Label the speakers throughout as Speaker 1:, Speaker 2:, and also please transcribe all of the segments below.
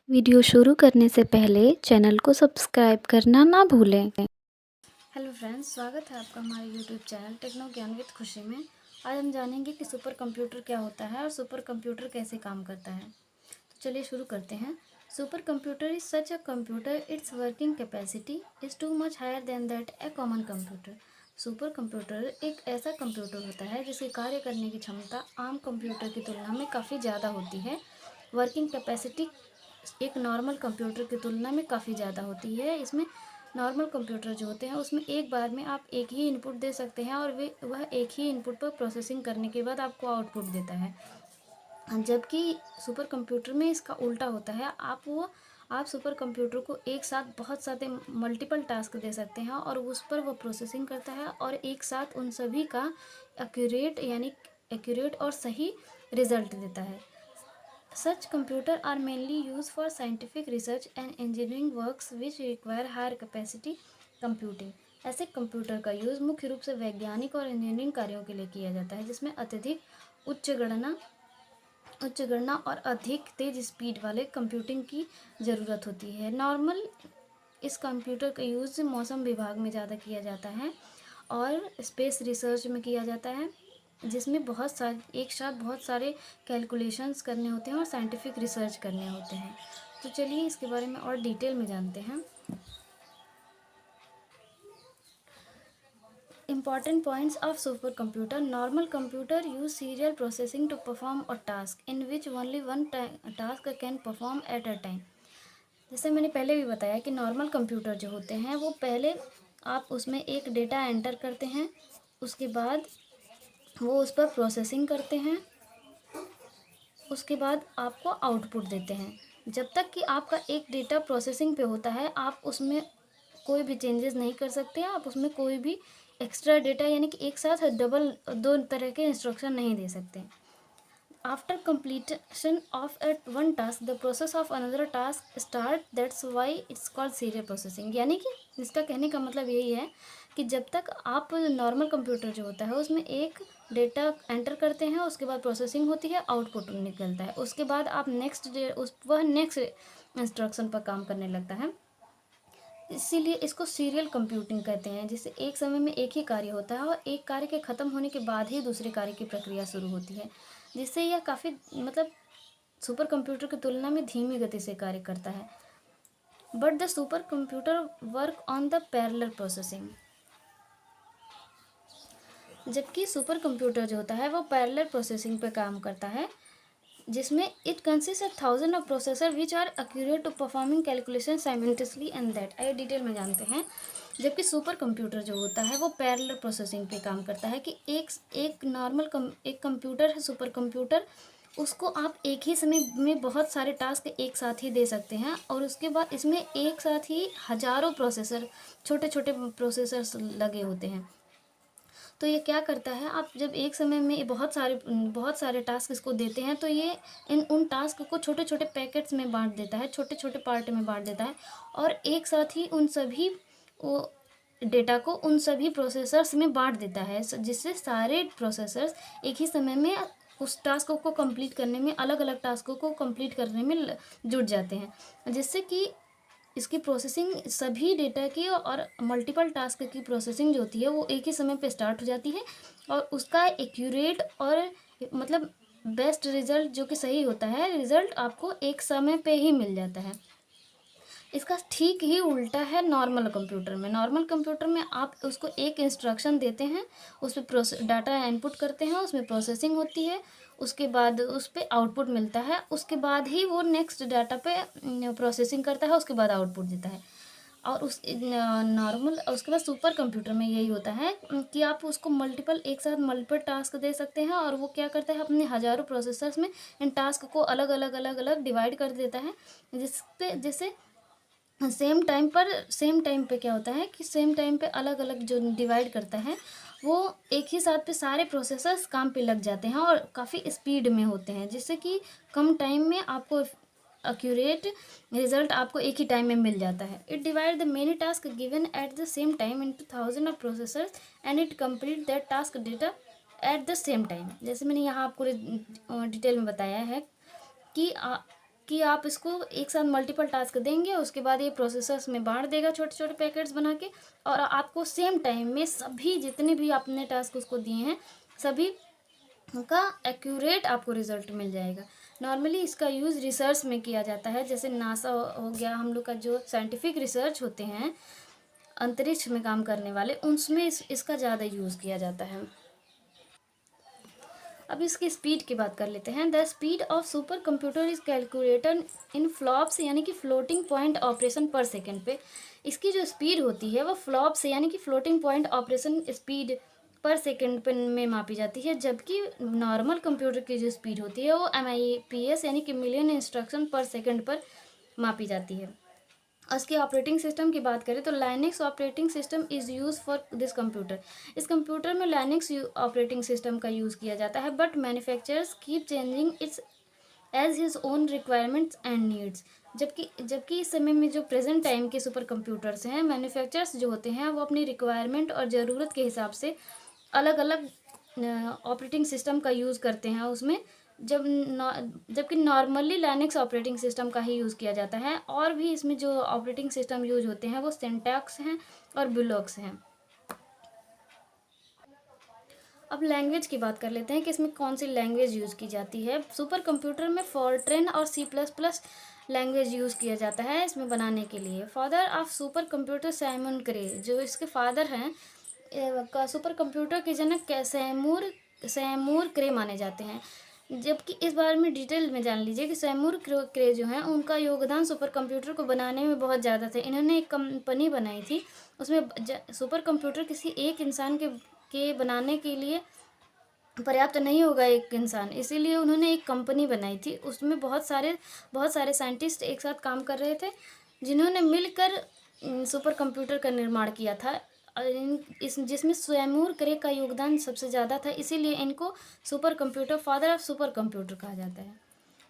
Speaker 1: Video शुरू करने से पहले चैनल को सब्सक्राइब करना ना भूलें।
Speaker 2: हेलो फ्रेंड्स, स्वागत है आपका हमारे यूट्यूब चैनल टेक्नो ज्ञान विद खुशी में। आज हम जानेंगे कि सुपर कंप्यूटर क्या होता है और सुपर कंप्यूटर कैसे काम करता है। तो चलिए शुरू करते हैं। Super computer is such a computer, its working capacity is too much higher than that a common computer. Super computer एक ऐसा कंप्यूटर होता है जिसकी कार्य करने की क्षमता आम कंप्यूटर की तुलना में काफ़ी ज़्यादा होती है। वर्किंग कैपेसिटी एक नॉर्मल कंप्यूटर की तुलना में काफ़ी ज़्यादा होती है। इसमें नॉर्मल कंप्यूटर जो होते हैं उसमें एक बार में आप एक ही इनपुट दे सकते हैं और वह एक ही इनपुट पर प्रोसेसिंग करने के बाद आपको आउटपुट देता है। जबकि सुपर कंप्यूटर में इसका उल्टा होता है। आप सुपर कंप्यूटर को एक साथ बहुत सारे मल्टीपल टास्क दे सकते हैं और उस पर वो प्रोसेसिंग करता है और एक साथ उन सभी का एक्यूरेट और सही रिजल्ट देता है। Such computers are mainly used for scientific research and engineering works which require higher capacity computing। ऐसे कंप्यूटर का यूज़ मुख्य रूप से वैज्ञानिक और इंजीनियरिंग कार्यों के लिए किया जाता है जिसमें अत्यधिक उच्च गणना और अधिक तेज स्पीड वाले कंप्यूटिंग की ज़रूरत होती है। नॉर्मल इस कंप्यूटर का यूज़ मौसम विभाग में ज़्यादा किया जाता है और स्पेस रिसर्च में किया जाता है, जिसमें एक साथ बहुत सारे कैलकुलेशंस करने होते हैं और साइंटिफिक रिसर्च करने होते हैं। तो चलिए इसके बारे में और डिटेल में जानते हैं। Important points of supercomputer. Normal computer use serial processing to perform a task in which only one task can perform at a time। जैसे मैंने पहले भी बताया कि नॉर्मल कंप्यूटर जो होते हैं वो पहले आप उसमें एक डेटा एंटर करते हैं, उसके बाद वो उस पर प्रोसेसिंग करते हैं, उसके बाद आपको आउटपुट देते हैं। जब तक कि आपका एक डेटा प्रोसेसिंग पे होता है आप उसमें कोई भी चेंजेस नहीं कर सकते हैं। आप उसमें कोई भी एक्स्ट्रा डेटा यानी कि एक साथ दो तरह के इंस्ट्रक्शन नहीं दे सकते। After completion of one task, the process of another task start. That's why it's called serial processing। यानी कि इसका कहने का मतलब यही है कि जब तक आप नॉर्मल कंप्यूटर जो होता है उसमें एक डेटा एंटर करते हैं, उसके बाद प्रोसेसिंग होती है, आउटपुट निकलता है, उसके बाद आप वह नेक्स्ट इंस्ट्रक्शन पर काम करने लगता है। इसीलिए इसको सीरियल कंप्यूटिंग कहते हैं, जिससे एक समय में एक ही कार्य होता है और एक कार्य के ख़त्म होने के बाद ही दूसरे कार्य की प्रक्रिया शुरू होती है, जिससे यह काफ़ी सुपर कंप्यूटर की तुलना में धीमी गति से कार्य करता है। But the super computer work on the parallel processing. जबकि सुपर कंप्यूटर जो होता है वो पैरेलल प्रोसेसिंग पे काम करता है, जिसमें it consist of thousand of processor which are accurate to performing calculation simultaneously and that. आइए डिटेल में जानते हैं। जबकि सुपर कंप्यूटर जो होता है वो पैरेलल प्रोसेसिंग पे काम करता है कि एक कंप्यूटर है सुपर कंप्यूटर, उसको आप एक ही समय में बहुत सारे टास्क एक साथ ही दे सकते हैं और उसके बाद इसमें एक साथ ही हजारों छोटे छोटे प्रोसेसर्स लगे होते हैं। तो ये क्या करता है, आप जब एक समय में बहुत सारे टास्क इसको देते हैं तो ये उन टास्क को छोटे छोटे पैकेट्स में बांट देता है, छोटे छोटे पार्ट में बांट देता है और एक साथ ही उन सभी वो डेटा को उन सभी प्रोसेसर्स में बांट देता है, जिससे सारे प्रोसेसर्स एक ही समय में उस टास्क को कंप्लीट करने में अलग अलग टास्कों को कंप्लीट करने में जुट जाते हैं, जिससे कि इसकी प्रोसेसिंग सभी डेटा की और मल्टीपल टास्क की प्रोसेसिंग जो होती है वो एक ही समय पे स्टार्ट हो जाती है और उसका एक्यूरेट और बेस्ट रिजल्ट जो कि सही होता है, रिजल्ट आपको एक समय पे ही मिल जाता है। इसका ठीक ही उल्टा है नॉर्मल कंप्यूटर में। नॉर्मल कंप्यूटर में आप उसको एक इंस्ट्रक्शन देते हैं, उस पर डाटा इनपुट करते हैं, उसमें प्रोसेसिंग होती है, उसके बाद उस पर आउटपुट मिलता है, उसके बाद ही वो नेक्स्ट डाटा पे प्रोसेसिंग करता है, उसके बाद आउटपुट देता है। और उसके बाद सुपर कंप्यूटर में यही होता है कि आप उसको एक साथ मल्टीपल टास्क दे सकते हैं और वो क्या करता है, अपने हज़ारों प्रोसेसर्स में इन टास्क को अलग अलग डिवाइड कर देता है, जिससे सेम टाइम पे क्या होता है कि सेम टाइम पे अलग अलग जो डिवाइड करता है वो एक ही साथ पे सारे प्रोसेसर्स काम पे लग जाते हैं और काफ़ी स्पीड में होते हैं, जिससे कि कम टाइम में आपको एक्यूरेट रिजल्ट आपको एक ही टाइम में मिल जाता है। It divide the many task given at the same time into thousand of processors and it complete that task data at the same time. जैसे मैंने यहाँ आपको डिटेल में बताया है कि कि आप इसको एक साथ मल्टीपल टास्क देंगे, उसके बाद ये प्रोसेसर्स में बाँट देगा छोटे छोटे पैकेट्स बना के, और आपको सेम टाइम में सभी जितने भी आपने टास्क उसको दिए हैं सभी का एक्यूरेट आपको रिजल्ट मिल जाएगा। नॉर्मली इसका यूज़ रिसर्च में किया जाता है, जैसे नासा हो गया, हम लोग का जो साइंटिफिक रिसर्च होते हैं अंतरिक्ष में काम करने वाले, उसमें इसका ज़्यादा यूज़ किया जाता है। अब इसकी स्पीड की बात कर लेते हैं। The speed of super computer is calculated in flops, यानी कि फ्लोटिंग पॉइंट ऑपरेशन पर सेकेंड पे। इसकी जो स्पीड होती है वो फ्लॉप्स यानी कि फ्लोटिंग पॉइंट ऑपरेशन स्पीड पर सेकेंड पे में मापी जाती है, जबकि नॉर्मल कंप्यूटर की जो स्पीड होती है वो MIPS यानी कि मिलियन इंस्ट्रक्शन पर सेकेंड पर मापी जाती है। इसके ऑपरेटिंग सिस्टम की बात करें तो Linux operating system is use for this computer. इस कंप्यूटर में लाइनक्स ऑपरेटिंग सिस्टम का यूज़ किया जाता है, but manufacturers keep changing its as his own requirements and needs. जबकि इस समय में जो प्रेजेंट टाइम के सुपर कंप्यूटर्स हैं, मैन्युफैक्चरर्स जो होते हैं वो अपनी रिक्वायरमेंट और ज़रूरत के हिसाब से अलग अलग ऑपरेटिंग सिस्टम का यूज़ करते हैं उसमें, जबकि नॉर्मली लाइनक्स ऑपरेटिंग सिस्टम का ही यूज़ किया जाता है। और भी इसमें जो ऑपरेटिंग सिस्टम यूज होते हैं वो सिंटैक्स हैं और ब्लॉक्स हैं। अब लैंग्वेज की बात कर लेते हैं कि इसमें कौन सी लैंग्वेज यूज़ की जाती है। सुपर कंप्यूटर में फॉर्ट्रेन और C++ लैंग्वेज यूज़ किया जाता है इसमें बनाने के लिए। Father of super computer Simon Cray, जो इसके फादर हैं का सुपर कंप्यूटर के जनक सैमूर क्रे माने जाते हैं। जबकि इस बारे में डिटेल में जान लीजिए कि सैमूर क्रे जो हैं उनका योगदान सुपर कंप्यूटर को बनाने में बहुत ज़्यादा था। इन्होंने एक कंपनी बनाई थी, उसमें सुपर कंप्यूटर किसी एक इंसान के बनाने के लिए पर्याप्त नहीं होगा एक इंसान, इसीलिए उन्होंने एक कंपनी बनाई थी। उसमें बहुत सारे साइंटिस्ट एक साथ काम कर रहे थे, जिन्होंने मिलकर सुपर कंप्यूटर का निर्माण किया था। जिसमें सैमूर क्रे का योगदान सबसे ज़्यादा था, इसीलिए इनको फादर ऑफ सुपर कंप्यूटर कहा जाता है।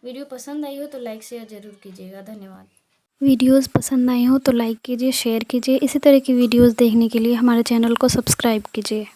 Speaker 2: वीडियो पसंद आई हो तो लाइक शेयर ज़रूर कीजिएगा। धन्यवाद।
Speaker 1: वीडियोस पसंद आए हो तो लाइक कीजिए, शेयर कीजिए। इसी तरह की वीडियोस देखने के लिए हमारे चैनल को सब्सक्राइब कीजिए।